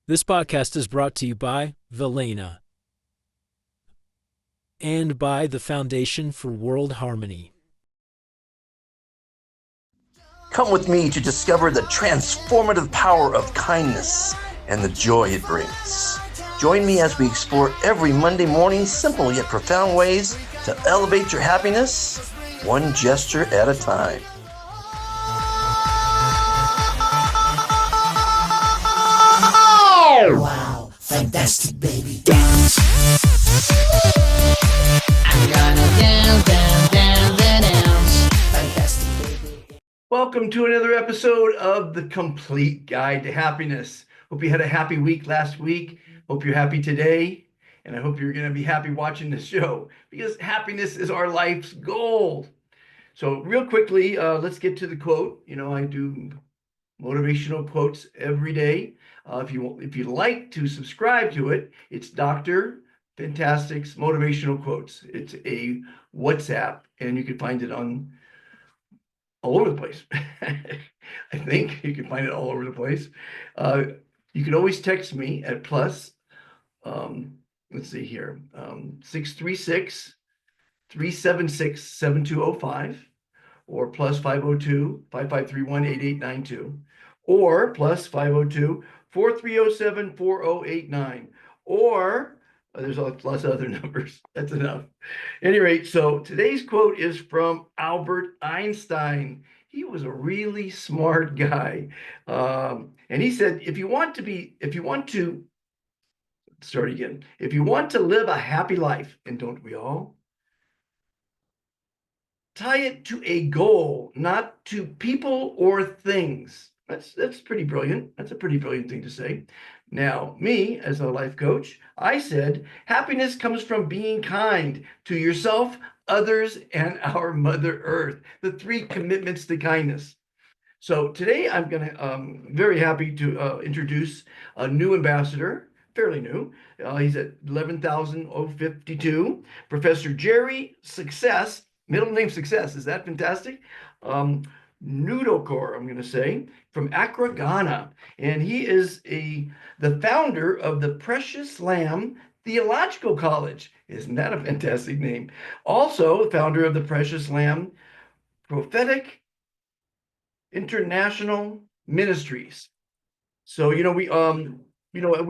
This podcast is brought to you by Velena and by the Foundation for World Harmony. Come with me to discover the transformative power of kindness and the joy it brings. Join me as we explore every Monday morning simple yet profound ways to elevate your happiness, one gesture at a time. Wow, fantastic baby, dance. I'm gonna dance. Fantastic baby. Welcome to another episode of The Complete Guide to Happiness. Hope you had a happy week last week. Hope you're happy today. And I hope you're going to be happy watching this show because happiness is our life's goal. So real quickly, let's get to the quote. You know, I do motivational quotes every day. If you'd like to subscribe to it, it's Dr. Fantastic's Motivational Quotes. It's a WhatsApp, and you can find it on all over the place. I think you can find it all over the place. You can always text me at plus, let's see here, 636-376-7205 or plus 502-5531-8892 or plus 502-4307-4089 or there's lots of other numbers. That's enough. At any rate, so today's quote is from Albert Einstein. He was a really smart guy. And he said, if you want to live a happy life, and don't we all, tie it to a goal, not to people or things. That's pretty brilliant. That's a pretty brilliant thing to say. Now, me, as a life coach, I said, happiness comes from being kind to yourself, others, and our Mother Earth. The 3 commitments to kindness. So today I'm very happy to introduce a new ambassador, fairly new. He's at 11,052. Professor Jerry Success, middle name Success. Is that fantastic? Nudoakor, I'm going to say, from Accra, Ghana. And he is the founder of the Precious Lamb Theological College. Isn't that a fantastic name? Also, founder of the Precious Lamb Prophetic International Ministries. So, we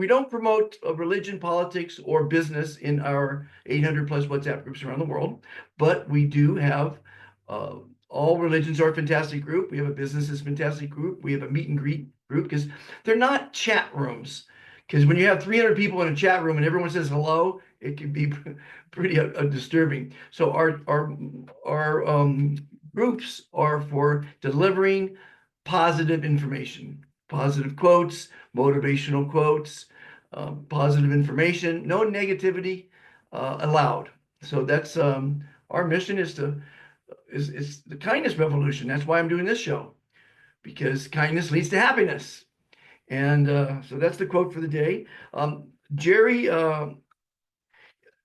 don't promote religion, politics, or business in our 800 plus WhatsApp groups around the world, but we do have all religions are fantastic group. We have a business is fantastic group. We have a meet and greet group because they're not chat rooms. Because when you have 300 people in a chat room and everyone says hello, it can be pretty disturbing. So our groups are for delivering positive information, positive quotes, motivational quotes, positive information, no negativity allowed. So that's our mission is the kindness revolution. That's why I'm doing this show, because kindness leads to happiness. And so that's the quote for the day. Jerry,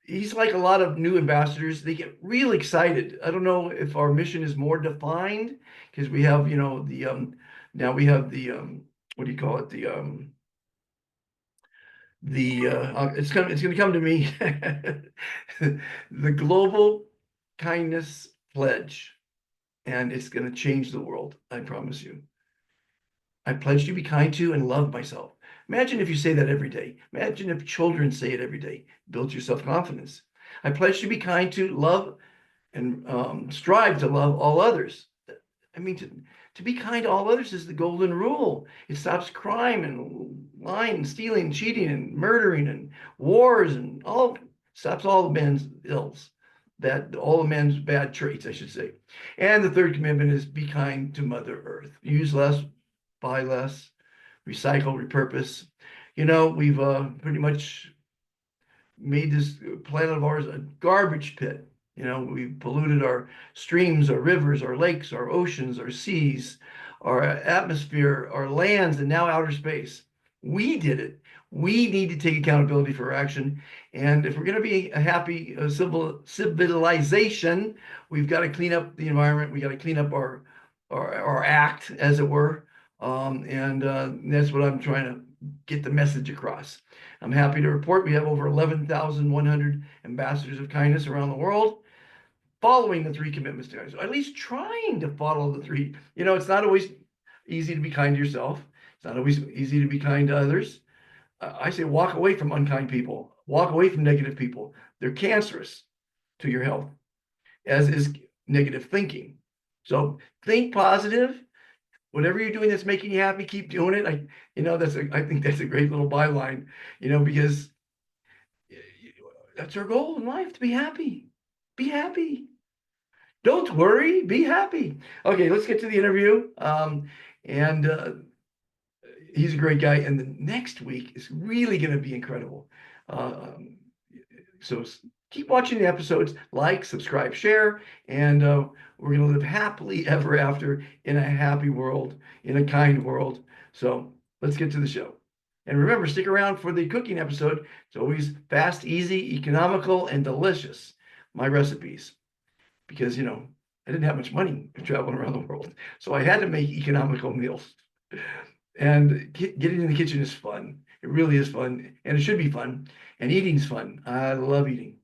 he's like a lot of new ambassadors. They get real excited. I don't know if our mission is more defined because we have, now we have the, what do you call it? It's going to come to me. The Global Kindness Pledge, and it's going to change the world. I promise you. I pledge to be kind to and love myself. Imagine if you say that every day. Imagine if children say it every day. Build your self-confidence. I pledge to be kind to, love, and strive to love all others. I mean, to be kind to all others is the golden rule. It stops crime and lying and stealing, and cheating and murdering and wars and stops all the man's ills. All the man's bad traits, I should say. And the 3rd commitment is be kind to Mother Earth. Use less, buy less, recycle, repurpose. We've pretty much made this planet of ours a garbage pit. We've polluted our streams, our rivers, our lakes, our oceans, our seas, our atmosphere, our lands, and now outer space. We did it. We need to take accountability for our action. And if we're going to be a happy civilization, we've got to clean up the environment. We got to clean up our act, as it were. And that's what I'm trying to get the message across. I'm happy to report we have over 11,100 ambassadors of kindness around the world following the 3 commitments to kindness, or at least trying to follow the 3. It's not always easy to be kind to yourself. It's not always easy to be kind to others. I say walk away from unkind people. Walk away from negative people. They're cancerous to your health, as is negative thinking. So think positive. Whatever you're doing that's making you happy, keep doing it. I think that's a great little byline, because that's our goal in life, to be happy. Be happy. Don't worry, be happy. Okay, let's get to the interview. He's a great guy, and the next week is really going to be incredible. So keep watching the episodes, like, subscribe, share, and we're going to live happily ever after in a happy world, in a kind world. So let's get to the show. And remember, stick around for the cooking episode. It's always fast, easy, economical, and delicious. My recipes. Because, I didn't have much money traveling around the world. So I had to make economical meals. And getting in the kitchen is fun. It really is fun. And it should be fun. And eating's fun. I love eating.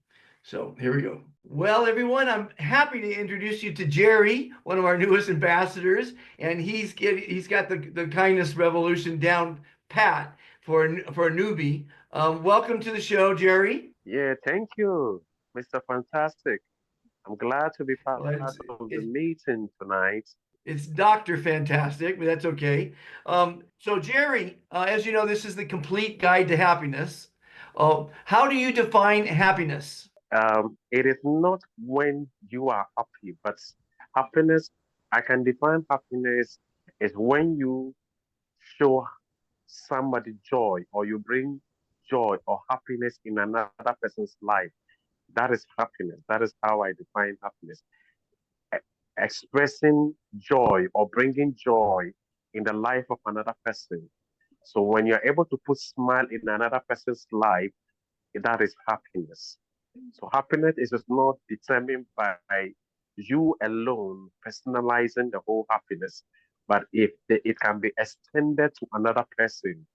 So here we go. Well, everyone, I'm happy to introduce you to Jerry, one of our newest ambassadors. And he's got the kindness revolution down pat for a newbie. Welcome to the show, Jerry. Yeah, thank you, Mr. Fantastic. I'm glad to be part of the meeting tonight. It's Dr. Fantastic, but that's okay. So Jerry, as you know, this is the complete guide to happiness. How do you define happiness? It is not when you are happy, but happiness, I can define happiness is when you show somebody joy, or you bring joy or happiness in another person's life. That is happiness. That is how I define happiness. Expressing joy or bringing joy in the life of another person. So when you're able to put smile in another person's life, that is happiness. So happiness is not determined by you alone personalizing the whole happiness, but if it can be extended to another person,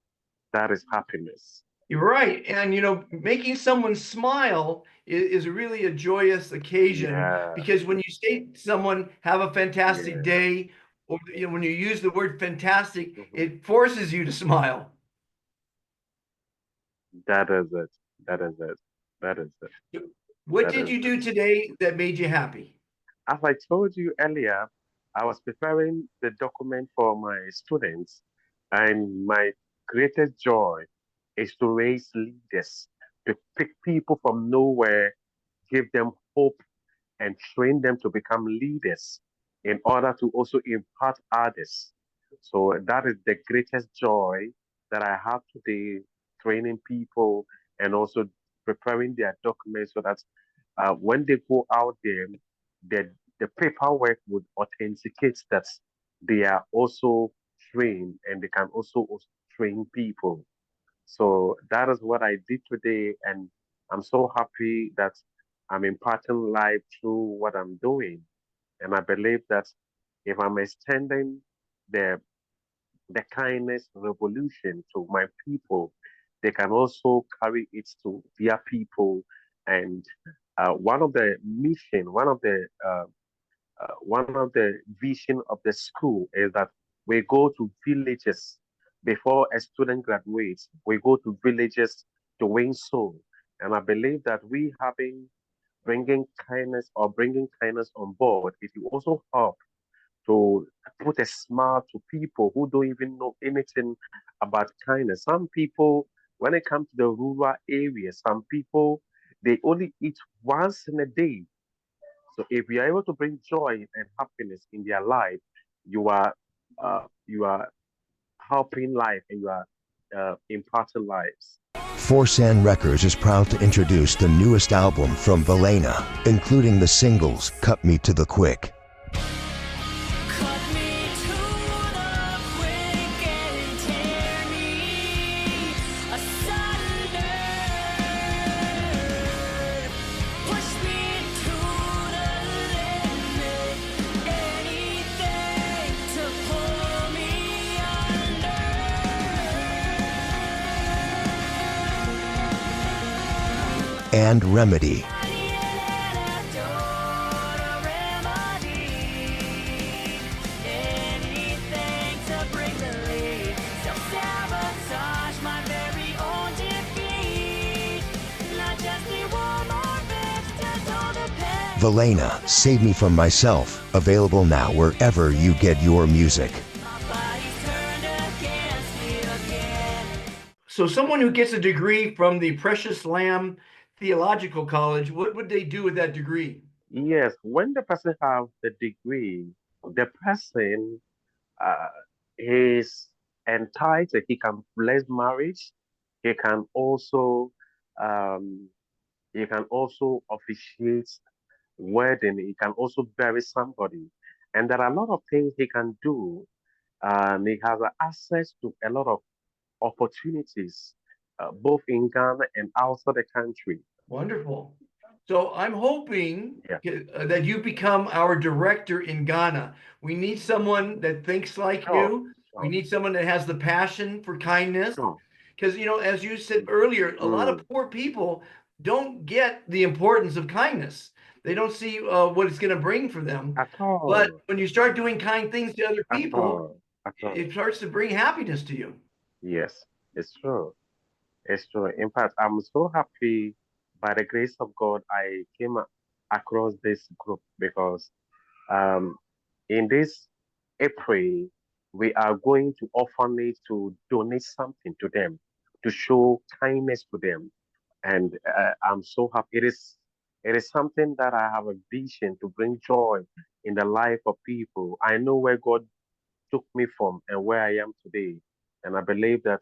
that is happiness. You're right. And, making someone smile is really a joyous occasion, because when you say to someone, have a fantastic day, or when you use the word fantastic, it forces you to smile. That is it. That is it. That is it. What did you do today that made you happy? As I told you earlier, I was preparing the document for my students, and my greatest joy is to raise leaders, to pick people from nowhere, give them hope, and train them to become leaders in order to also impart others. So that is the greatest joy that I have today, training people and also preparing their documents so that when they go out there, the paperwork would authenticate that they are also trained and they can also train people. So that is what I did today, and I'm so happy that I'm imparting life through what I'm doing. And I believe that if I'm extending the kindness revolution to my people, they can also carry it to their people. And one of the vision of the school is that we go to villages. Before a student graduates, we go to villages to win soul. And I believe that bringing kindness on board, it will also help to put a smile to people who don't even know anything about kindness. Some people, when it comes to the rural areas, some people, they only eat once in a day. So if you are able to bring joy and happiness in their life, you are helping life, and you are imparting lives. Forsan Records is proud to introduce the newest album from Valena, including the singles Cut Me to the Quick, and remedy. Velena, Save Me From Myself, available now wherever you get your music. So someone who gets a degree from the Precious Lamb Theological College, what would they do with that degree? Yes, when the person have the degree, the person uh, is entitled. He can bless marriage. He can also um, officiate wedding. He can also bury somebody, and there are a lot of things he can do. And he has access to a lot of opportunities, both in Ghana and outside the country. Wonderful. So I'm hoping Yeah. that you become our director in Ghana. We need someone that thinks like Sure, you. We sure, need someone that has the passion for kindness. sure. Because, as you said earlier, a lot of Mm, poor people don't get the importance of kindness. They don't see what it's going to bring for them. at But all, when you start doing kind things to other at people, all, at all. it starts to bring happiness to you. Yes, it's true. It's true. In fact, I'm so happy by the grace of God I came across this group because um, in this April, we are going to orphanage to donate something to them, to show kindness to them. And I'm so happy. It is something that I have a vision to bring joy in the life of people. I know where God took me from and where I am today. And I believe that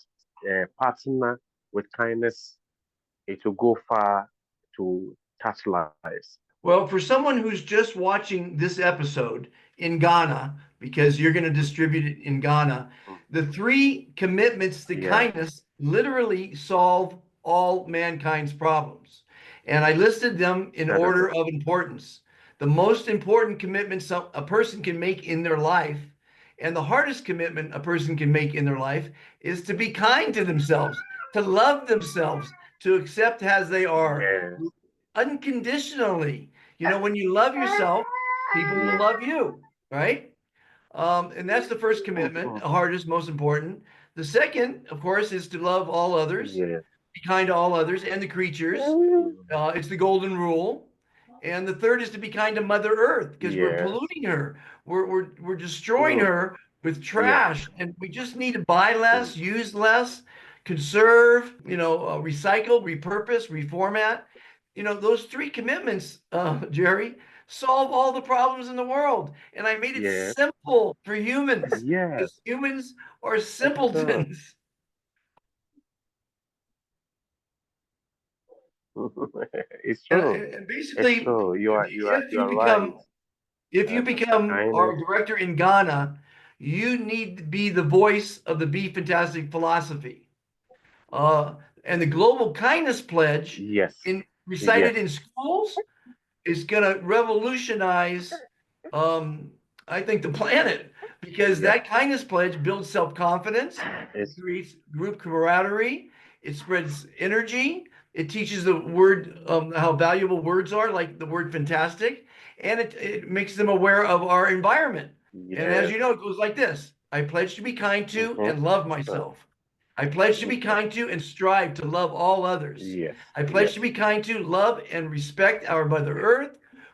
partner with kindness, it will go far to touch lives. Well, for someone who's just watching this episode in Ghana, because you're going to distribute it in Ghana, Mm. the three commitments to Yeah, kindness literally solve all mankind's problems. And I listed them in that is order it. of importance. The most important commitment a person can make in their life, and the hardest commitment a person can make in their life, is to be kind to themselves, to love themselves, to accept as they are Yes, unconditionally. When you love yourself, people will yes, love you, right? And that's the first commitment, mhm, hardest, most important. The second, of course, is to love all others, yes, be kind to all others and the creatures. It's the golden rule. And the third is to be kind to Mother Earth because we're yes, polluting her. We're destroying mm, her with yes, trash, and we just need to buy less, mm, use less, conserve, recycle, repurpose, reformat. Those three commitments, Jerry, solve all the problems in the world. And I made it yes, simple for humans yes. because humans are It's true. simpletons. It's And, true. and It's basically, true. if You you are right. become if you become our Kindness. director in Ghana, you need to be the voice of the Be Fantastic philosophy. Uh, and the Global Kindness Pledge, Yes. in recited Yes. in schools, is going to revolutionize, um, I think, the planet because Yes. that kindness pledge builds self-confidence, it It's creates group camaraderie, it spreads energy, it teaches the word how valuable words are, like the word fantastic, and it makes them aware of our environment. And as yes. you know, it goes like this: I pledge to be kind to Mm-hmm. and love It's true. myself. I pledge to be Mm-hmm. kind to and strive to love all others. Yes. I pledge Yes. to be kind to, love, and respect our Mother Yes. Earth.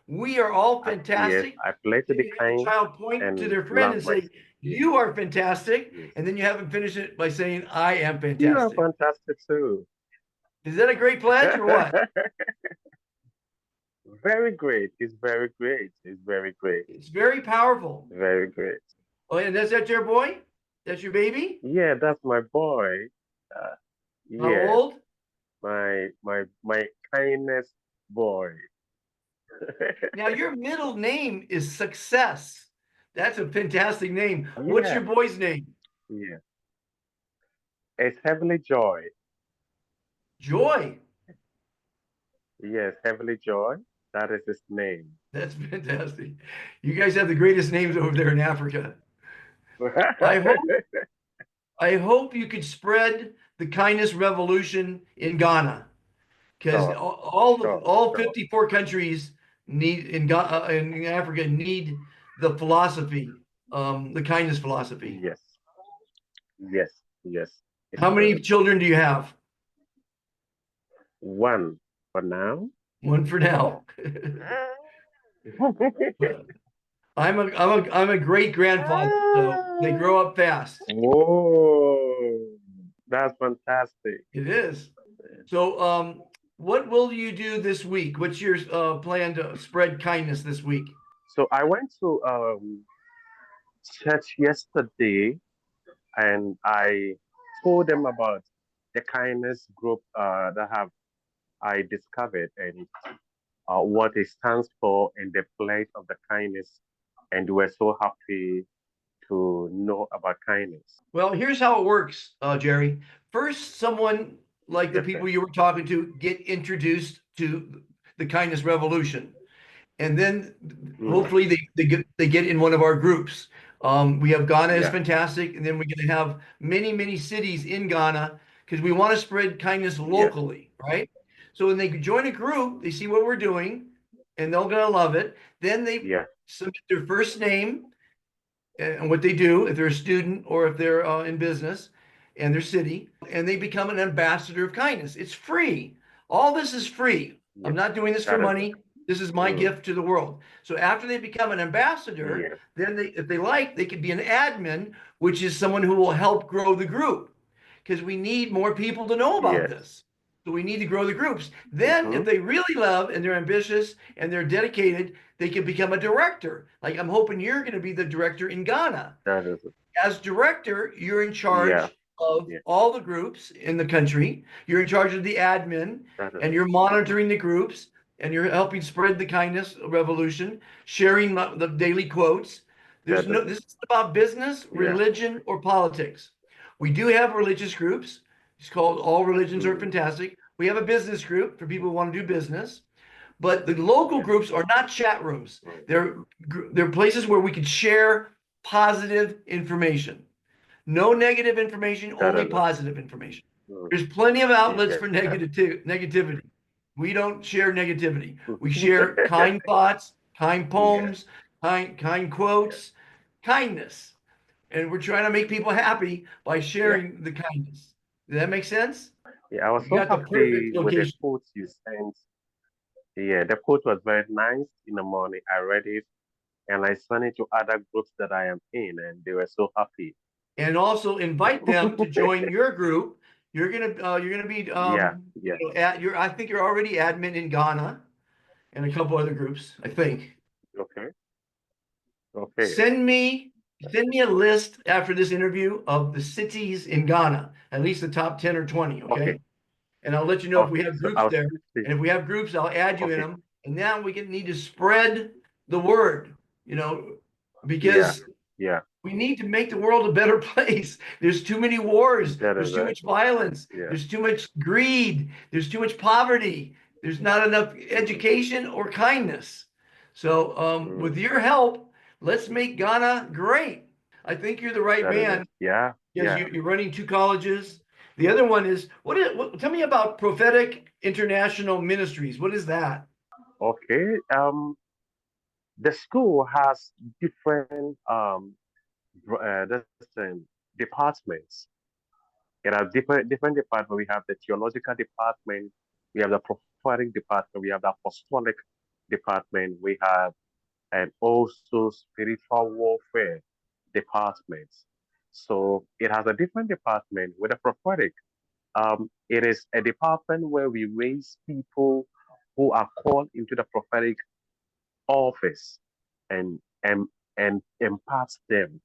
We are all Yes. fantastic. I play to Then be you have the kind child point to and their friend love and say, myself. Yes. You are fantastic. Yes. And then you have them finish it by saying, I am You are fantastic. fantastic too. Is that a great pledge or what? Very great. It's very great. It's very great. It's very powerful. Very great. Oh, and that's that your boy? That's your baby? Yeah, that's my boy. Uh, How yes, old? my kindness boy. Now, your middle name is Success. That's a fantastic name. What's Yeah, your boy's name? yeah. It's Heavenly Joy. Joy. Yes, Heavenly Joy. That is his name. That's fantastic. You guys have the greatest names over there in Africa. I hope I hope you could spread the kindness revolution in Ghana. because Sure, sure, all sure. 54 countries need in Africa need the philosophy, the kindness philosophy. Yes, yes, yes. It's How many true. children do you have? One for now. One for now. I'm a great grandfather, so they grow up fast. Whoa, that's fantastic. It is. So, what will you do this week? What's your plan to spread kindness this week? So I went to church yesterday and I told them about the kindness group that have I discovered and what it stands for and the pledge of the kindness, and they were so happy to know about kindness. Well, here's how it works, Jerry. First, someone like the Yes, sir. people you were talking to get introduced to the kindness revolution. And then Mm, hopefully they get in one of our groups. We have Ghana is yeah, fantastic, and then we're going to have many cities in Ghana because we want to spread kindness yes, locally, right? So when they join a group, they see what we're doing, and they're going to love it. Then they yeah, submit their first name and what they do if they're a student or if they're in business and their city, and they become an ambassador of kindness. It's free. All this is free. I'm yes. not doing this for That is it. money. This is my Mm, gift to the world. So after they become an ambassador, yes, then if they like, they could be an admin, which is someone who will help grow the group because we need more people to know about yes. this. So we need to grow the groups. Then, Mm-hmm. if they really love and they're ambitious and they're dedicated, they can become a director. Like I'm hoping you're going to be the director in Ghana. That is it. As director, you're in Yeah, charge of yeah. all the groups in the country. You're in charge of the admin, That is and it. you're monitoring the groups, and you're helping spread the kindness revolution, sharing the daily quotes. That is This it. is about business, Yeah. religion, or politics. We do have religious groups. It's called All Religions Are Mm, Fantastic. We have a business group for people who want to do business. But the local yeah. groups are not chat rooms. Mm, They're places where we could share positive information. No negative information, that only is it. positive information. Mm, There's plenty of outlets yes. for negativity. We don't share negativity. We share kind thoughts, kind Yeah. poems, kind quotes, kindness. And we're trying to make people happy by Yeah. sharing the kindness. Does that make sense? Yeah. I was You so got the perfect happy with the location. quote you sent. Yeah, the quote was very nice in the morning. I read it and I sent it to other groups that I am in, and they were so happy. And also invite them to join your group. You're gonna be Yeah, yeah. at your I think you're already admin in Ghana and a couple other groups, I think. Okay, okay, Send me a list after this interview of the cities in Ghana, at least the top 10 or 20, okay, okay? And I'll let you know if we okay. have So groups I'll there. see. And if we have groups, I'll add you in Okay. them. And now we need to spread the word, Yeah, because yeah. we need to make the world a better place. There's too many wars. That There's is too it. much violence. Yeah. There's too much greed. There's too much poverty. There's not enough Mm, education or kindness. So, with mm, your help, let's make Ghana great. I think you're the right that is it. man Yeah, because yeah. you're running two colleges. The other one is tell me about Prophetic International Ministries. What is that? Okay. The school has different this departments. It has different departments. We have the theological department, we have the prophetic department, we have the apostolic department, we have and also spiritual warfare departments. So it has a different department with a prophetic. It is a department where we raise people who are called into the prophetic office and and and impart them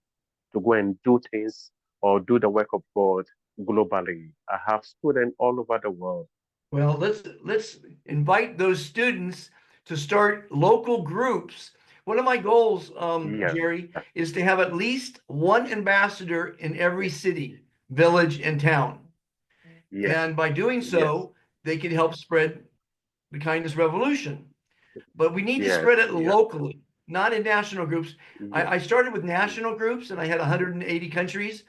to go and do things or do the work of God globally. I have students all over the world. Well, let's invite those students to start local groups. One of my goals, Yeah, Jerry, is to have at least one ambassador in every city, village, and town. yes, And by doing yes, so, they can help spread the kindness revolution. But we need to yes, spread it yes, locally, not in national groups. yes. I started with national groups and I had 180 countries,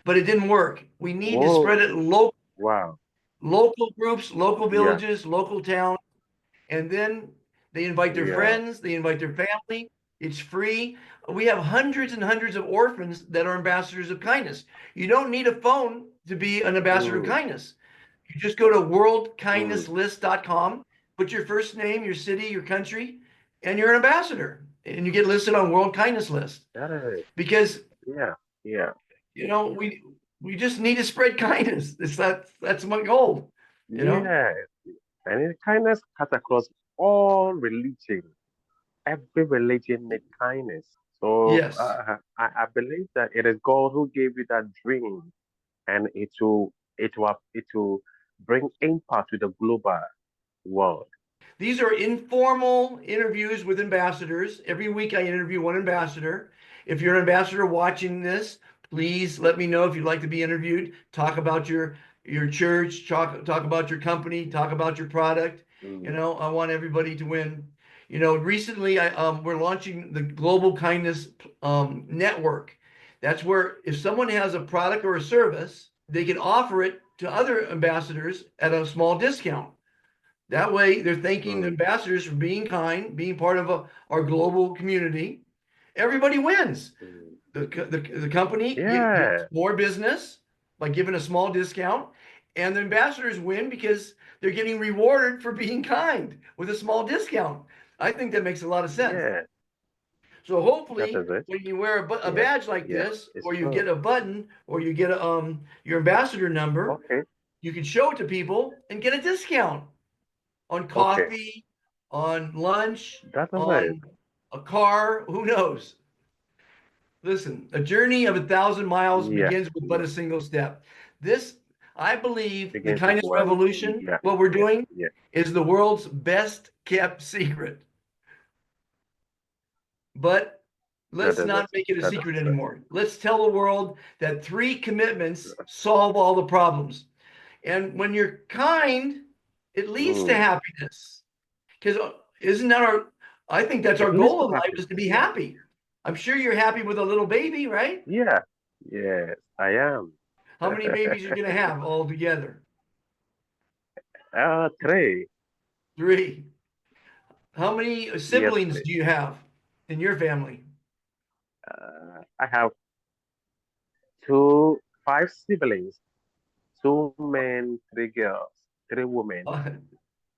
but it didn't work. We need to spread Whoa, it locally. wow. local groups, local Yeah. villages, local towns, and then they invite their Yeah. friends, they invite their family. It's free. We have hundreds and hundreds of orphans that are ambassadors of kindness. You don't need a phone to be an ambassador of Mm, kindness. You just go to mm. worldkindnesslist.com, put your first name, your city, your country, and you're an ambassador. And you get listed on World Kindness List. That is, Because, yeah. Yeah. we just need to spread kindness. That's my goal, you know? Yeah. And kindness cuts across all religion. Every religion needs kindness. So Yes. I believe that it is God who gave you that dream, and it will bring impact to the global world. These are informal interviews with ambassadors. Every week I interview one ambassador. If you're an ambassador watching this, please let me know if you'd like to be interviewed. Talk about your church, talk about your company, talk about your product. Mm, I want everybody to win. Recently we're launching the Global Kindness Network. That's where if someone has a product or a service, they can offer it to other ambassadors at a small discount. That way, they're thanking the mm. ambassadors for being kind, being part of our global community. Everybody wins. Mm. The company gets Yeah, more business by giving a small discount, and the ambassadors win because they're getting rewarded for being kind with a small discount. I think that makes a lot of sense. yeah, So that hopefully, is it. when you wear a Yeah, badge like yeah, this, it's or you true. get a button, or you get your ambassador number, Okay, you can show it to people and get a discount on okay, coffee, on lunch, that is it. on a car, who knows? Listen, a journey of 1,000 miles Yeah, begins with but yeah. a single step. This, I believe, the Begins with kindness one. revolution, Yeah, what we're yeah, doing, yeah. is the world's best kept secret. But That let's is not it. make it a That secret is it. anymore. Let's tell the world that 3 commitments solve all the problems. And when you're kind, it leads to Mm. happiness. Because isn't that I think that's our It leads goal to in life is to happiness. be Yeah, happy. I'm sure you're happy with a little baby, right? yeah, yes, I am. How many babies are you going to have all together? Three. 3. How many Yes, siblings do please. you have in your family? I have two, five siblings, two men, three girls, three women. Uh,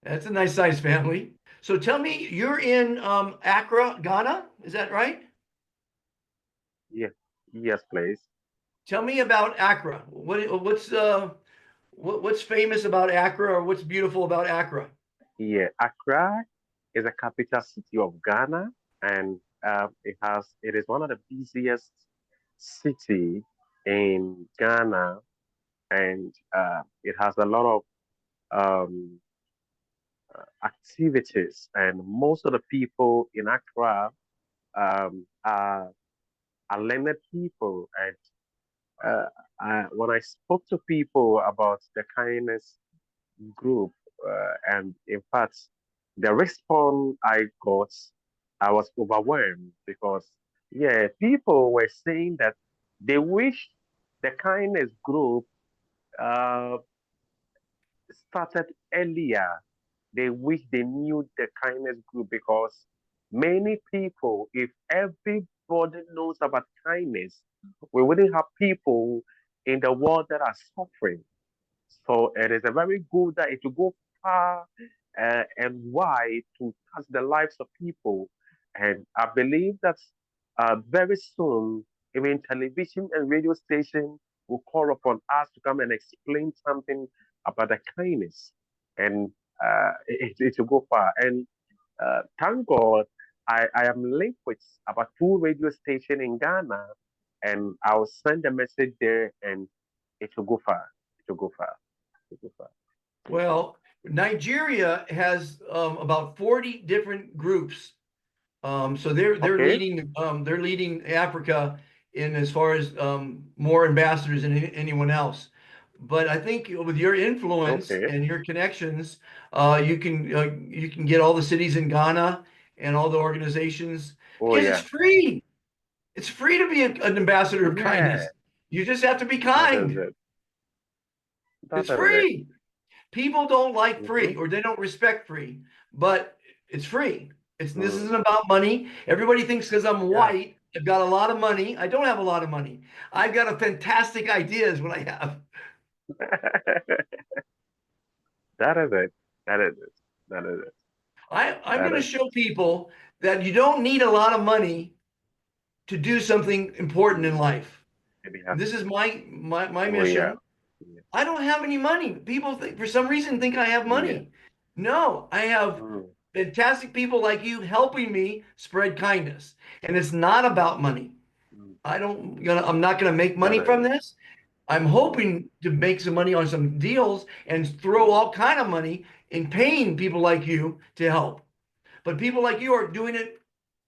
that's a nice size family. So tell me, you're in Accra, Ghana, is that right? Yes, yes, please. Tell me about Accra. What's famous about Accra, or what's beautiful about Accra? Yeah, Accra is a capital city of Ghana, and it is one of the busiest city in Ghana, and it has a lot of um, activities, and most of the people in Accra are learned people, and uh, when I spoke to people about the kindness group, and in fact, the response I got, I was overwhelmed because, yeah, people were saying that they wish the kindness group uh, started earlier. They wish they knew the kindness group because many people, if everybody knows about kindness, we wouldn't have people in the world that are suffering. So it is a very good that it will go far and wide to touch the lives of people. And I believe that very soon, even television and radio station will call upon us to come and explain something about the kindness. And it will go far. And thank God, I am linked with about two radio stations in Ghana, and I'll send a message there, and it will go far. It will go far. It will go far. Well, Nigeria has about 40 different groups. So Okay. they're leading Africa in as far as more ambassadors than anyone else. But I think with your influence Okay. and your connections, you can get all the cities in Ghana and all the organizations Oh because it's yeah. free. It's free to be an ambassador of Yeah. kindness. You just have to be That is kind. it. That It's is it. free. People don't like free, Mm-hmm. or they don't respect free, but it's free. This Mm. isn't about money. Everybody thinks because I'm Yeah. white, I've got a lot of money. I don't have a lot of money. I've got a fantastic idea is what I have. That is it. That is it. That is it. I'm That going to is show people that you don't need a lot of money to do something important in life. maybe This happy. is my Oh yeah. mission. Yeah. I don't have any money. People think, for some reason, think I have Yeah. money. No, I have Mm. fantastic people like you helping me spread kindness. And it's not about money. Mm. I'm not gonna make That money is from it. this. I'm Mm. hoping to make some money on some deals and throw Mm. all kind of money in paying people like you to help. But people like you are doing it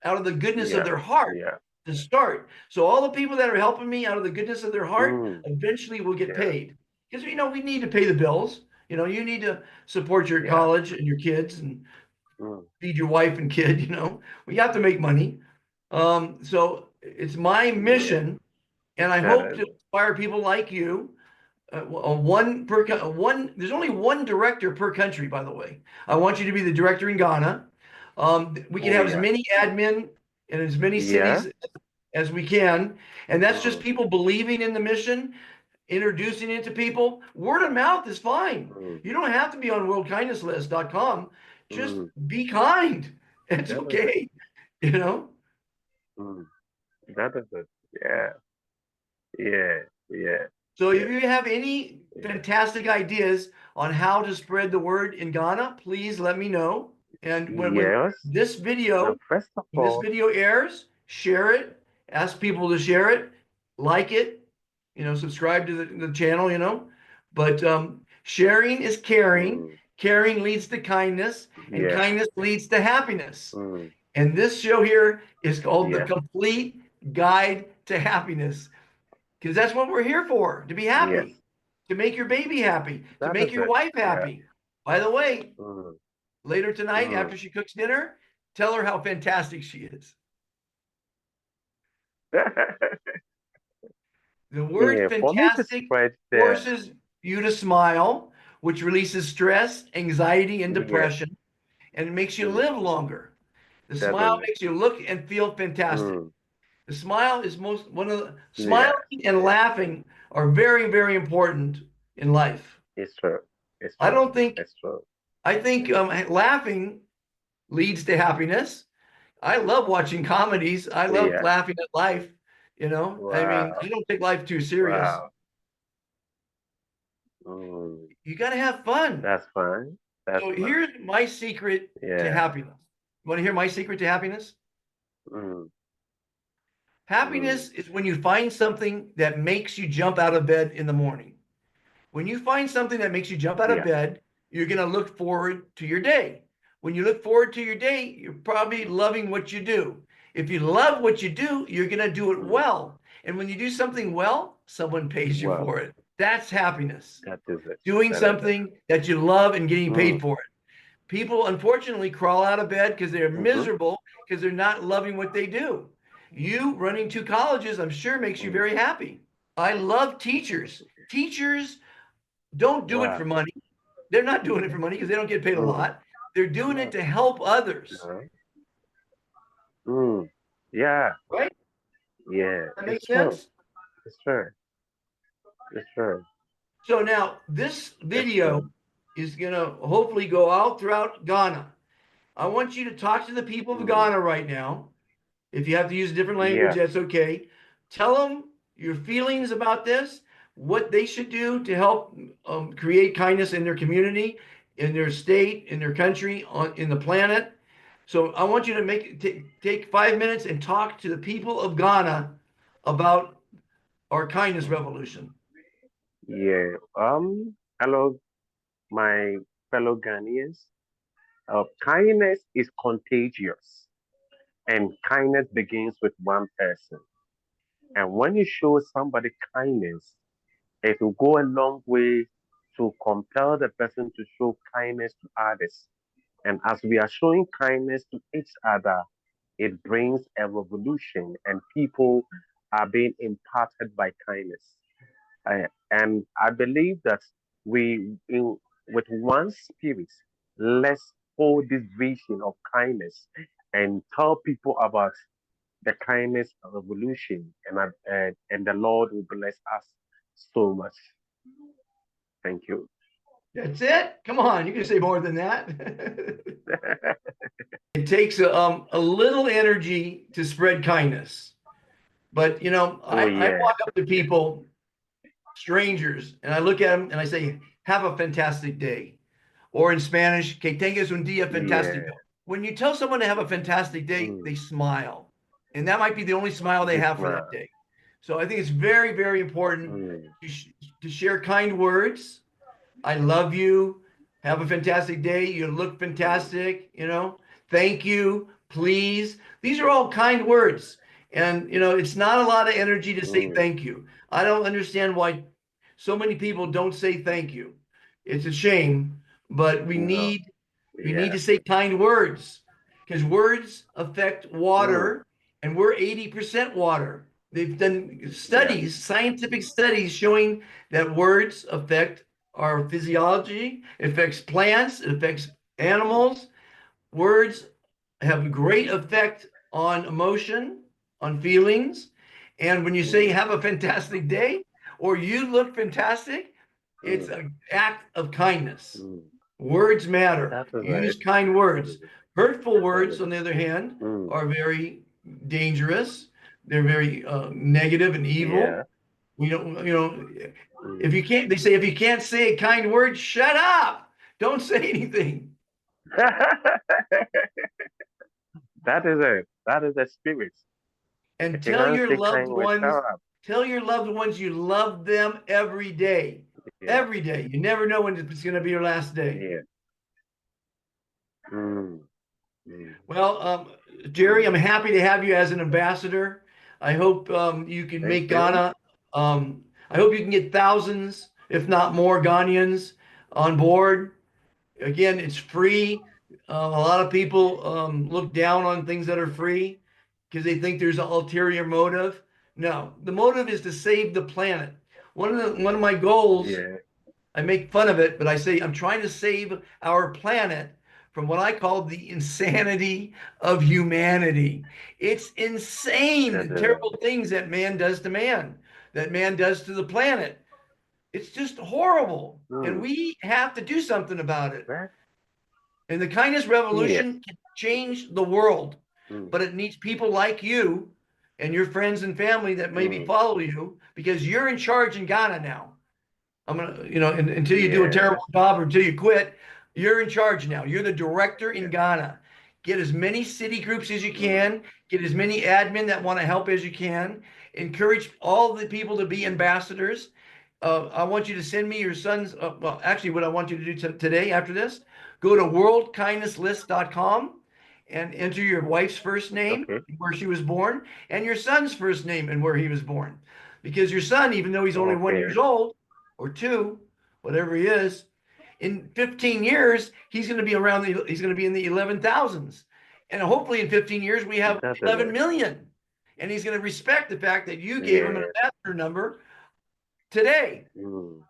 out of the goodness of Yeah. their heart Yeah. to start. So all the people that are helping me out of the goodness of their heart Mm. eventually will get Yeah. paid. Because we need to pay the bills. You need to support your Yeah. college and your kids and Mm. feed your wife and kid. We have to make money. So it's my Yeah. mission, and I That hope is to it. inspire people like you. One per one. There's only one director per country, by the way. I want you to be the director in Ghana. We can Oh have as yeah. many admin in as many Yeah. cities as we can, and that's just Mm. people believing in the mission, introducing it to people. Word of mouth is fine. Mm. You don't have to be on worldkindnesslist.com. Just Mm. be kind. It's That is it. okay. You know. Mm. That is it. Yeah. Yeah. Yeah. So if Yeah. you have any Yeah. fantastic ideas on how to spread the word in Ghana, please let me know. And when Yes. this video, First of when this all, video airs, share it, ask people to share it, like it, subscribe to the channel. But sharing is caring. mm, Caring leads to kindness, and yeah. kindness leads to happiness. Mm, And this show here is called The yeah. Complete Guide to Happiness. Because that's what we're here for, to be Yes. happy, to make your baby happy, to That make is your it. wife Yeah. happy. By the way, Mm, later tonight, mm. after she cooks dinner, tell her how fantastic she is. The word Yeah. For me to fantastic spread the forces you to smile, which releases stress, anxiety, and yeah. depression, and it makes you Mm, live longer. The that smile is it. makes you look and feel fantastic. Mm, The smile is one of the yeah. smiling and Yeah. laughing are very, very important in life. It's true. It's I true. don't think It's true. I think laughing leads to happiness. I love watching comedies. I love Yeah. laughing at life. I mean, Wow. I don't take life too serious. Wow. Mm, You got to have fun. that's fine. That's So fine. here's my secret to Yeah. happiness. You want to hear my secret to happiness? Mm, mm, Happiness is when you find something that makes you jump out of bed in the morning. When you find something that makes you jump out of yeah. bed, you're going to look forward to your day. When you look forward to your day, you're probably loving what you do. If you love what you do, you're going to do it Mm, well. And when you do something well, someone pays you well, for it. That's happiness. that is it. Doing That is it. something that you love and getting Mm, paid for it. People unfortunately crawl out of bed because they're mm-hmm, miserable because they're not loving what they do. You running two colleges, I'm sure, makes you mm, very happy. I love teachers. Teachers don't do it wow. for money. They're not doing it for money because they don't get paid a Mm, lot. They're doing it no, to help others, no. Mm, yeah. right? Yeah. That It's makes true. sense. It's true. It's true. So now this It's video true. is going to hopefully go out throughout Ghana. I want you to talk to the people of Mm, Ghana right now. If you have to use a different language, yeah. that's okay. Tell them your feelings about this, what they should do to help create kindness in their community, in their state, in their country, in the planet. So I want you to take 5 minutes and talk to the people of Ghana about our kindness Mm, revolution. yeah. Hello, my fellow Ghanaians. Kindness is contagious, and kindness begins with one person. And when you show somebody kindness, it will go a long way to compel the person to show kindness to others. And as we are showing kindness to each other, it brings a revolution, and people are being impacted by kindness. And I believe that we, in, with one spirit, let's hold this vision of kindness and tell people about the kindness revolution, and the Lord will bless us so much. Thank you. That's it. Come on, you can say more than that. It takes a little energy to spread kindness. But you know, Oh I yeah, walk up to people, strangers, and I look at them and I say, "Have a fantastic day," or in Spanish, "Que tengas un día yeah. fantástico." When you tell someone to have a fantastic day, Mm, they smile, and that might be the only smile they this have for man. that day. So I think it's very, very important Mm, to, to share kind words. I love you. Have a fantastic day. You look mm, fantastic. You know, thank you. Please. These are all kind words. And, you know, it's not a lot of energy to say mm. thank you. I don't understand why so many people don't say thank you. It's a shame, but No, we need yeah. to say kind words because words affect Mm, water and we're 80% water. They've done yeah. studies, scientific studies showing that words affect our physiology, it affects plants, it affects Mm, animals. Words have a great effect on emotion, on feelings. And when you say mm, have a fantastic day or you look fantastic, it's mm, an act of kindness. mm. Words matter. That is it. Use kind That is words. it. Hurtful That words, is on the other hand, it. are very dangerous. They're very negative and Yeah. evil. We don't, you know, Mm. if you can't, they say, if you can't say a kind word, shut up. Don't say anything. That is it. That is the spirit. And If you can't say kind words, shut up. tell your loved ones you love them every day. Yeah. Every day. You never know when it's going to be your last day. Yeah. Mm, mm, Well, Jerry, mm. I'm happy to have you as an ambassador. I hope you can Thank make you. Ghana. I hope you can get thousands, if not more, Ghanaians on board. Again, it's free. A lot of people look down on things that are free because they think there's an ulterior motive. No, the motive is to save the planet. One of my goals, Yeah. I make fun of it, but I say I'm trying to save our planet from what I call the insanity of humanity. It's insane, That the terrible things that man does to man, that man does to the planet. It's just horrible. And mm, we have to do something about it. right? And the kindness Yes. revolution can change the world, Mm, but it needs people like you and your friends and family that maybe mm. follow you because you're in charge in Ghana now. I'm gonna, you know, until you do a Yeah. terrible job or until you quit, you're in charge now. You're the director in Ghana. Get as many city groups as you Mm, can. Get as many admin that want to help as you can. Encourage all the people to be mm. ambassadors. I want you to send me your son's. Well, actually, what I want you to do today after this, go to worldkindnesslist.com and enter your wife's first name, Okay. where she was born, and your son's first name and where he was born. Because your son, even though he's only 1 year Okay. old, or two, whatever he is, in 15 years, he's going to be he's going to be in the 11,000s. And hopefully in 15 years, we have That is 11 it. million. And he's going to respect the fact that you gave him an Yeah. ambassador number today. Mm.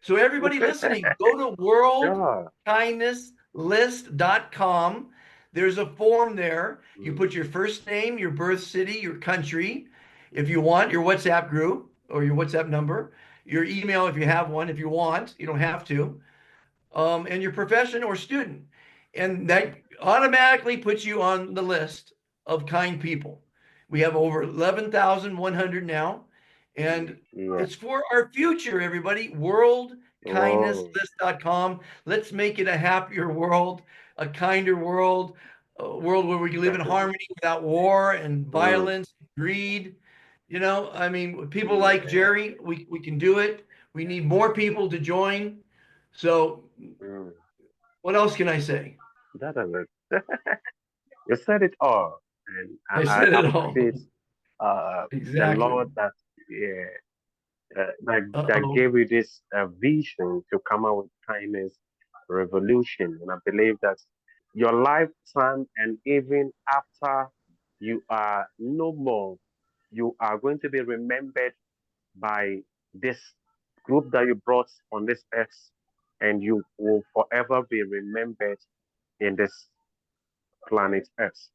So everybody listening, go to Sure. worldkindnesslist.com. There's a form there. You Mm, put your first name, your birth city, your country, if you want, your WhatsApp group or your WhatsApp number, your email if you have one, if you want, you don't have to, and your profession or student. And that automatically puts you on the list of kind people. We have over 11,100 now, mm. and Yeah. it's for our future, everybody. Oh. Worldkindnesslist.com. Let's make it a happier world, a kinder world, a world where we can live in That is it. harmony without war and Mm. violence, greed. You know, I mean, with people like Yeah. Jerry, we can do it. We need more people to join. So Mm. what else can I say? That is it. You said it all, and I I said it all. appreciate the Exactly. Lord that yeah, that Uh-oh. gave you this vision to come out with kindness revolution, and I believe that your lifetime and even after you are no more, you are going to be remembered by this group that you brought on this earth. and you will forever be remembered in this planet Earth.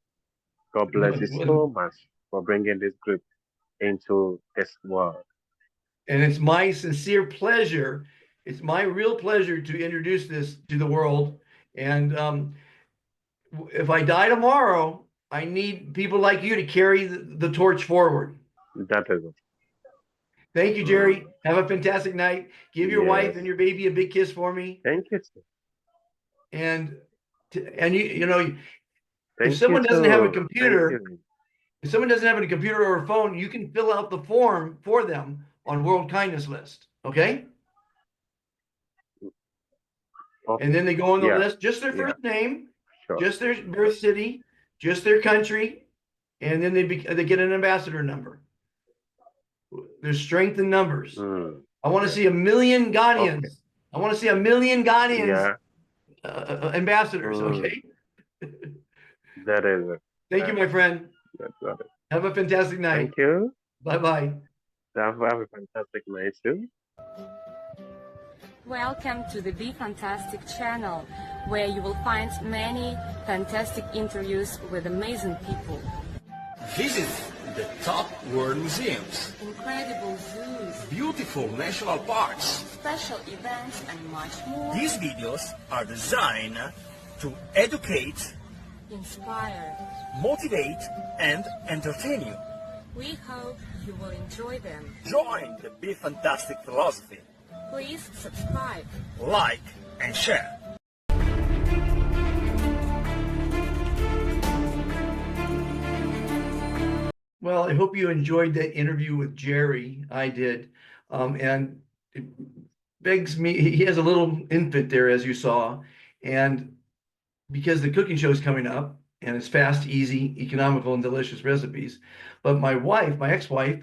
God bless you so much for bringing this group into this world. And it's my sincere pleasure. It's my real pleasure to introduce this to the world. And if I die tomorrow, I need people like you to carry the torch forward. That is it. Thank you, Jerry. Have a fantastic night. Give your wife Yes. and your baby a big kiss for me. Thank you. Too. And you know, Thank if someone you doesn't have a too. computer, Thank you. if someone doesn't have a computer or a phone, you can fill out the form for them on World Kindness List. Okay? Okay. And then they go on the Yeah. list, just their first name, Sure. just their birth city, just their country, and then they get an ambassador number. There's strength in numbers. I want to see 1 million Ghanaians. Okay. I want to see 1 million Ghanaians Yeah. ambassadors. Okay. That is it. Thank you, my friend. That's it. Have a fantastic night. Thank you. Bye-bye. Have a fantastic night too. Welcome to the Befantastic channel, where you will find many fantastic interviews with amazing people, Visit the top world museums, incredible zoos, beautiful national parks. special events, and much more. These videos are designed to educate, Inspire. motivate, and entertain you. We hope you will enjoy them. Join the Be Fantastic philosophy. Please subscribe. Like and share. Well, I hope you enjoyed that interview with Jerry. I did. And it begs me, he has a little infant there, as you saw. And because the cooking show is coming up and it's fast, easy, economical, and delicious recipes. But my wife, my ex-wife,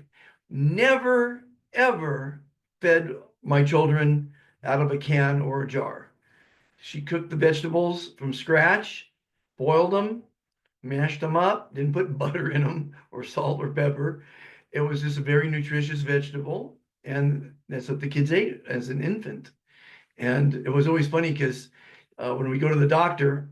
never, ever fed my children out of a can or a jar. She cooked the vegetables from scratch, boiled them, mashed them up, didn't put butter in them or salt or pepper. It was just a very nutritious vegetable. And that's what the kids ate as an infant. And it was always funny because when we go to the doctor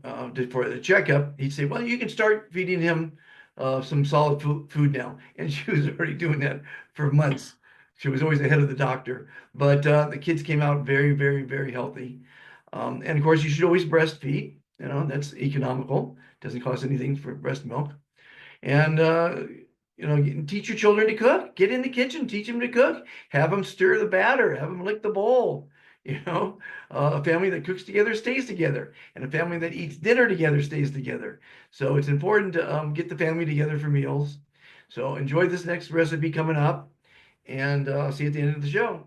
for the checkup, he'd say, well, you can start feeding him some solid food now. And she was already doing that for months. She was always ahead of the doctor. But the kids came out very, very, very healthy. And of course, you should always breastfeed. You know, that's economical. Doesn't cost anything for breast milk. And, you know, teach your children to cook. Get in the kitchen, teach them to cook. Have them stir the batter. Have them lick the bowl. You know, a family that cooks together stays together. And a family that eats dinner together stays together. So it's important to get the family together for meals. So enjoy this next recipe coming up. And I'll see you at the end of the show.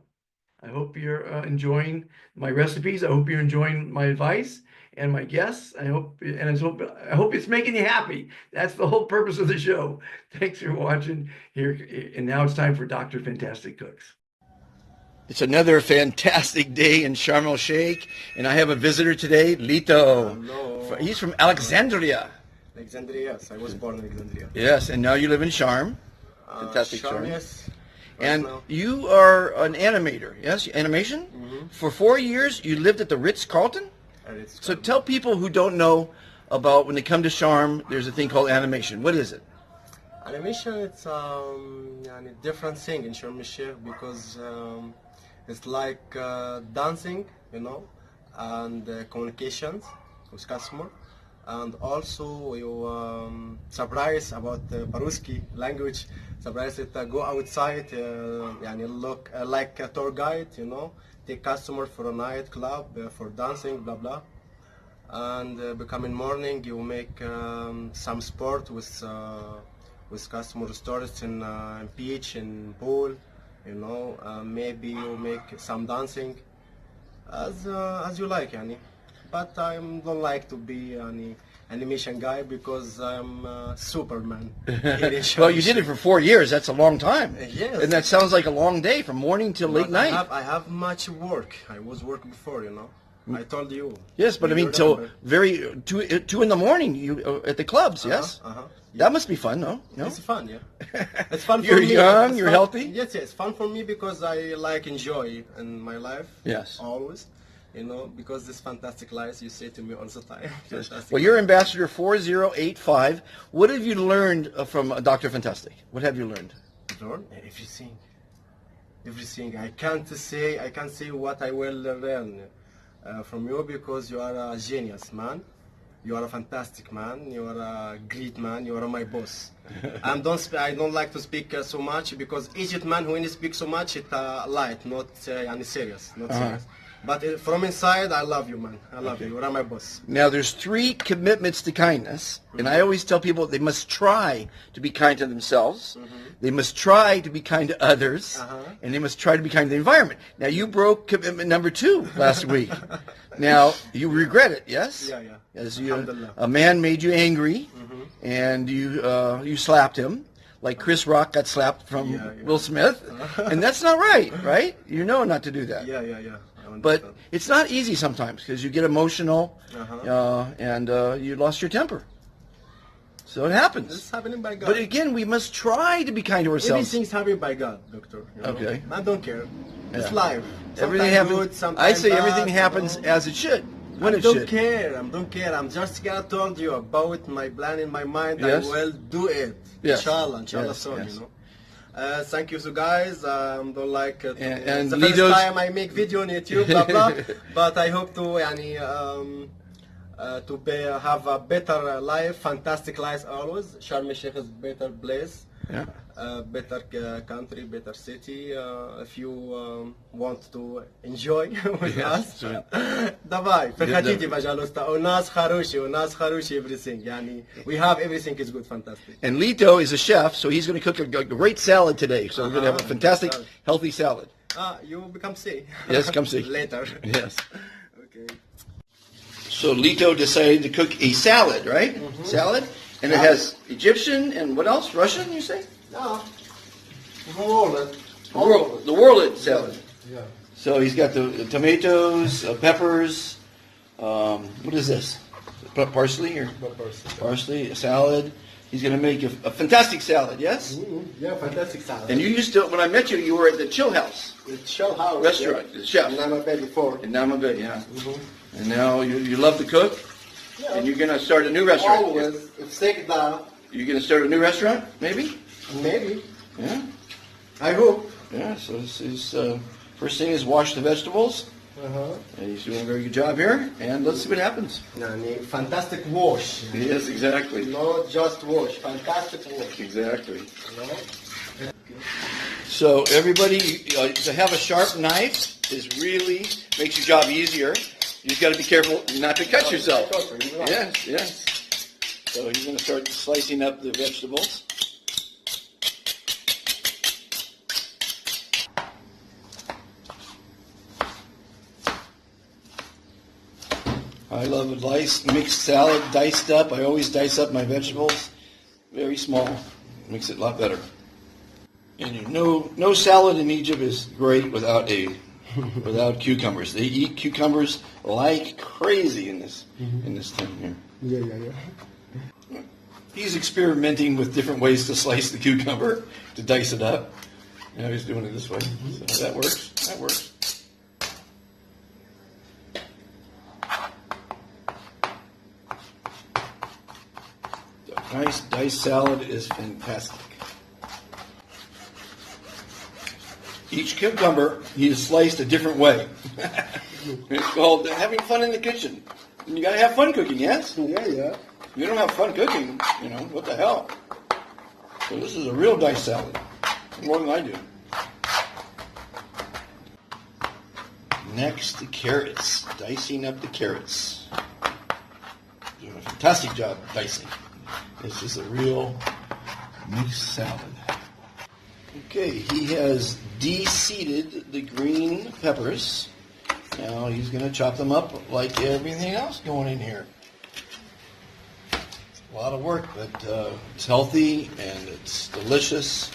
I hope you're enjoying my recipes. I hope you're enjoying my advice and my guests. I hope it's making you happy. That's the whole purpose of the show. Thanks for watching here. And now it's time for Dr. Fantastic Cooks. It's another fantastic day in Sharm el Sheikh, and I have a visitor today, Lito. Hello. He's from Alexandria. Alexandria, yes. I was born in Alexandria. Yes, and now you live in Sharm. Fantastic Sharm. Yes. And now. you are an animator, yes? Animation? For 4 years, you lived at the Ritz-Carlton? So tell people who don't know about when they come to Sharm, there's a thing called animation. What is it? Animation, it's a different thing in Sharm el Sheikh because it's like dancing, you know, and communications with customer. And also you surprise about Paruski language, surprise it go outside, look like a tour guide, you know, take customer for a night club, for dancing, blah blah. And becoming morning, you make some sport with customer stores in beach and pool, you know. Maybe you make some dancing as you like, yani. But I don't like to be an animation guy because I'm Superman. Well, you did it for 4 years. That's a long time. Yes. And that sounds like a long day from morning till late night. I have much work. I was working before, you know. I told you. Yes, but I mean, till very 2 in the morning, you at the clubs. Yes. That must be fun, no? No. It's fun, yeah. It's fun for You're me. young. It's You're fun. healthy. Yes, it's fun for me because I like enjoy in my life. Yes. Always. you know, because this fantastic lies you say to me all the time. Fantastic. Well, you're Ambassador 4085. What have you learned from Dr. Fantastic? What have you learned? Learn everything. Everything. I can't say what I will learn from you, because you are a genius, man. You are a fantastic man. You are a great man. You are my boss. I don't like to speak so much, because Egypt man, when you speak so much, it's light, not serious, not serious. But from inside, I love you, man. I love you. You are my boss. Now, there's 3 commitments to kindness, and I always tell people they must try to be kind to themselves, they must try to be kind to others, and they must try to be kind to the environment. Now, you broke commitment number 2 last week. Now, you regret it, yes? Yeah, yeah. As a man made you angry, and you slapped him, like Chris Rock got slapped from Will Smith, and that's not right, right? You know not to do that. Yeah, yeah, yeah. But it's not easy sometimes, because you get emotional, and you lost your temper. So it happens. It's happening by God. But again, we must try to be kind to ourselves. Everything's happening by God, doctor. You know? Okay. I don't care. It's life. Everything happens. I say everything happens as it should. When it should. I don't care. I'm just gonna told you about my plan in my mind. Yes. I will do it. Yes. Inshallah, Yes, soon, yes. you know. Thank you, so guys. Don't like it. And the first Lido's- time I make video on YouTube, blah blah. But I hope to, have a better life, fantastic life always. Sharm el-Sheikh is better place. Yeah. Better country, better city. If you want to enjoy with us, давай, приходите, пожалуйста. У нас хороший everything. We have everything is good, fantastic. And Lito is a chef, so he's going to cook a great salad today. So we're going to have a fantastic, healthy salad. You become see. Yes, come see. Later. Yes. Okay. So Lito decided to cook a salad, right? Salad. And it has Egyptian and what else? Russian, you say? No. The world salad. Yeah. So he's got the tomatoes, peppers. What is this? Parsley or parsley? A salad. He's going to make a fantastic salad. Yes. Yeah, fantastic salad. And you used to, when I met you, you were at the Chill House The Chill House restaurant, the chef. In Namibia before. In Namibia, yeah. And now you love to cook, and you're going to start a new restaurant. Always. Take that. You're going to start a new restaurant, maybe? Maybe. Yeah. I hope. Yeah. So this is first thing is wash the vegetables. And he's doing a very good job here, and let's see what happens. Fantastic wash. Yes, exactly. Not just wash. Fantastic wash. Exactly. You know? So everybody, to have a sharp knife is really makes your job easier. You just got to be careful not to cut yourself. Yes, yes. So he's going to start slicing up the vegetables. I love a nice mixed salad, diced up. I always dice up my vegetables, very small. Makes it a lot better. And no salad in Egypt is great without cucumbers. They eat cucumbers like crazy in this town here. Yeah. He's experimenting with different ways to slice the cucumber, to dice it up. Now he's doing it this way. So that works. That works. The nice diced salad is fantastic. Each cucumber he is sliced a different way. It's called having fun in the kitchen. And you got to have fun cooking, yes? Yeah. If you don't have fun cooking, what the hell? So this is a real diced salad. More than I do. Next, the carrots. Dicing up the carrots. Doing a fantastic job dicing. This is a real mixed salad. Okay, he has de-seeded the green peppers. Now he's going to chop them up like everything else going in here. It's a lot of work, but it's healthy and it's delicious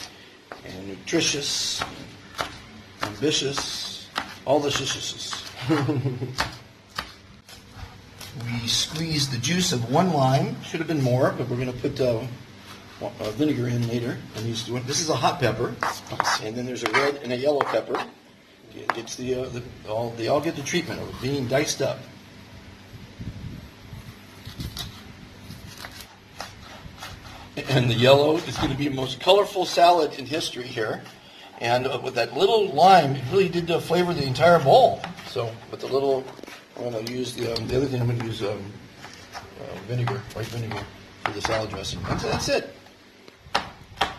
and nutritious and ambitious. All the shishesses. We squeezed the juice of 1 lime. Should have been more, but we're going to put vinegar in later. And this is a hot pepper, and then there's a red and a yellow pepper. Okay, gets they all get the treatment of being diced up. And the yellow is going to be the most colorful salad in history here. And with that little lime, it really did flavor the entire bowl. So with the little, I'm going to use the other thing, I'm going to use vinegar, white vinegar for the salad dressing. That's it.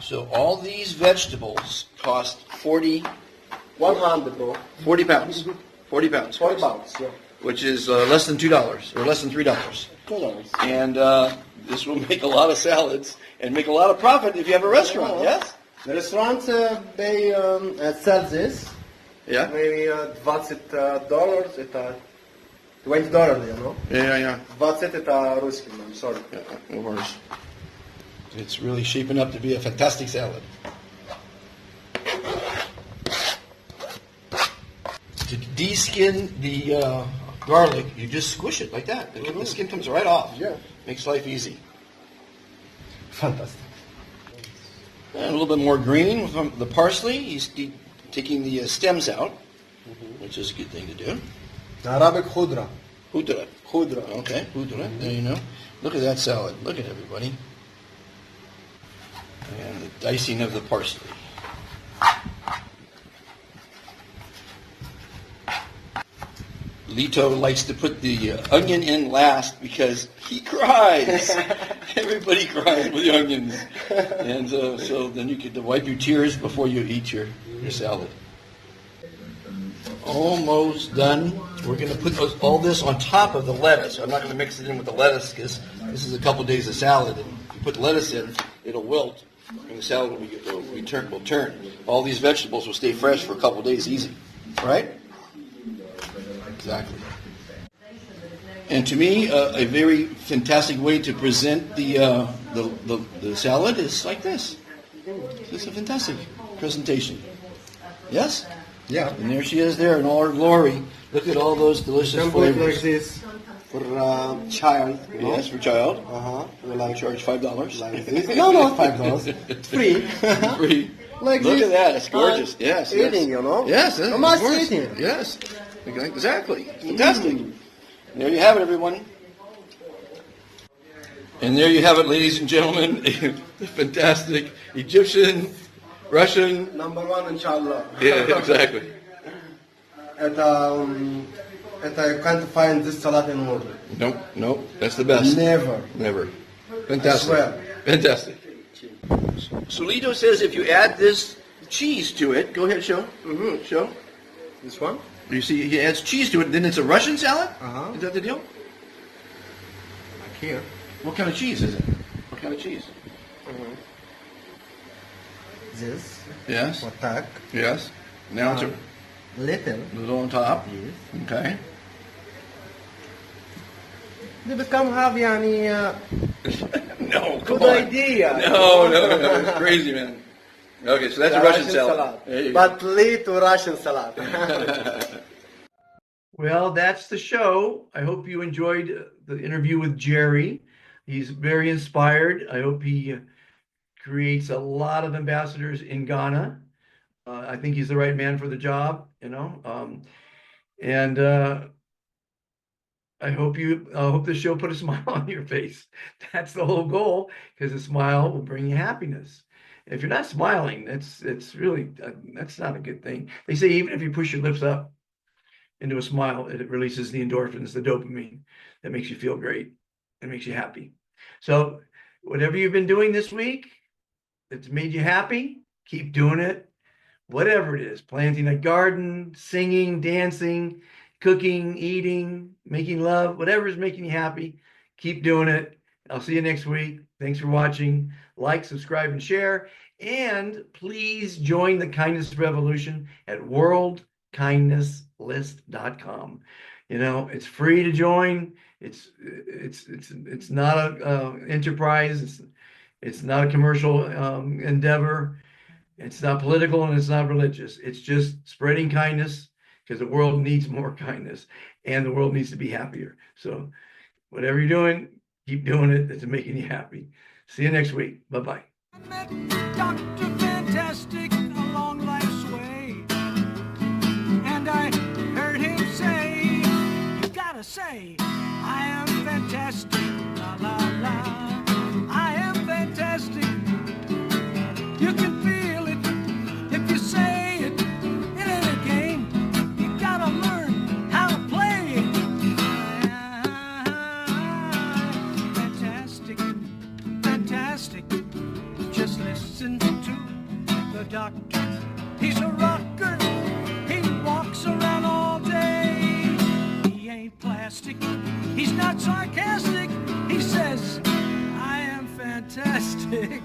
So all these vegetables cost 100, bro. 40 pounds. 40 pounds. 40 pounds, yeah. Which is less than $2 or less than $3. $2. And this will make a lot of salads and make a lot of profit if you have a restaurant, yes? The restaurant, they sell this. Yeah? Maybe $20, это $20, you know? Yeah. 20 это русский, I'm sorry. Yeah, no worries. It's really shaping up to be a fantastic salad. To de-skin the garlic, you just squish it like that. The skin comes right off. Yeah. Makes life easy. Fantastic. And a little bit more green from the parsley. He's taking the stems out, which is a good thing to do. Arabic khudra. Khudra. Khudra. Okay, khudra. There you know. Look at that salad. Look at everybody. And the dicing of the parsley. Lito likes to put the onion in last because he cries. Everybody cries with the onions. And so then you get to wipe your tears before you eat your salad. Almost done. We're going to put all this on top of the lettuce. I'm not going to mix it in with the lettuce because this is a couple days of salad. And if you put lettuce in, it'll wilt. And the salad will turn. All these vegetables will stay fresh for a couple days easy. Right? Exactly. And to me, a very fantastic way to present the salad is like this. It's a fantastic presentation. Yes? Yeah. And there she is there in all her glory. Look at all those delicious flavors. Like this for child. You know? Yes, for child. We like Charge $5. like this. No, $5. It's free. Free. Like Look this. at that. It's gorgeous. Yes. Eating, you know? Yes. How much gorgeous. eating? Yes. Exactly. Fantastic. And there you have it, everyone. And there you have it, ladies and gentlemen. The fantastic Egyptian, Russian. #1, inshallah. Yeah, exactly. Это you can't find this salad in world. Nope. That's the best. Never. Fantastic. I swear. Fantastic. Solito says if you add this cheese to it, go ahead, show. Show. This one? You see, he adds cheese to it, then it's a Russian salad? Is that the deal? Like here. What kind of cheese is it? What kind of cheese? This. Yes. For tack. Yes. Now it's a Little. on top. Yes. Okay. They become have يعني No, come good on. idea. No, it's crazy, man. Okay, so that's a Russian salad. There you go. But lead to Russian salad. Well, that's the show. I hope you enjoyed the interview with Jerry. He's very inspired. I hope he creates a lot of ambassadors in Ghana. I think he's the right man for the job, you know. I hope the show put a smile on your face. That's the whole goal, because a smile will bring you happiness. If you're not smiling, it's really that's not a good thing. They say even if you push your lips up into a smile, it releases the endorphins, the dopamine that makes you feel great. It makes you happy. So whatever you've been doing this week that's made you happy, keep doing it. Whatever it is, planting a garden, singing, dancing, cooking, eating, making love, whatever is making you happy, keep doing it. I'll see you next week. Thanks for watching. Like, subscribe, and share. And please join the kindness revolution at worldkindnesslist.com. You know, it's free to join. It's not a enterprise. It's not a commercial endeavor. It's not political and it's not religious. It's just spreading kindness, because the world needs more kindness and the world needs to be happier. So whatever you're doing, keep doing it. It's making you happy. See you next week. Bye-bye. Dr. Fantastic along life's way, and I say, I am fantastic, la la la. I am fantastic. You can feel it if you say it. It ain't a game. You gotta learn how to play it. Fantastic, fantastic. Just listen to the doctor. He's a rocker. He walks around all day. He ain't plastic. He's not sarcastic. He says, I am fantastic.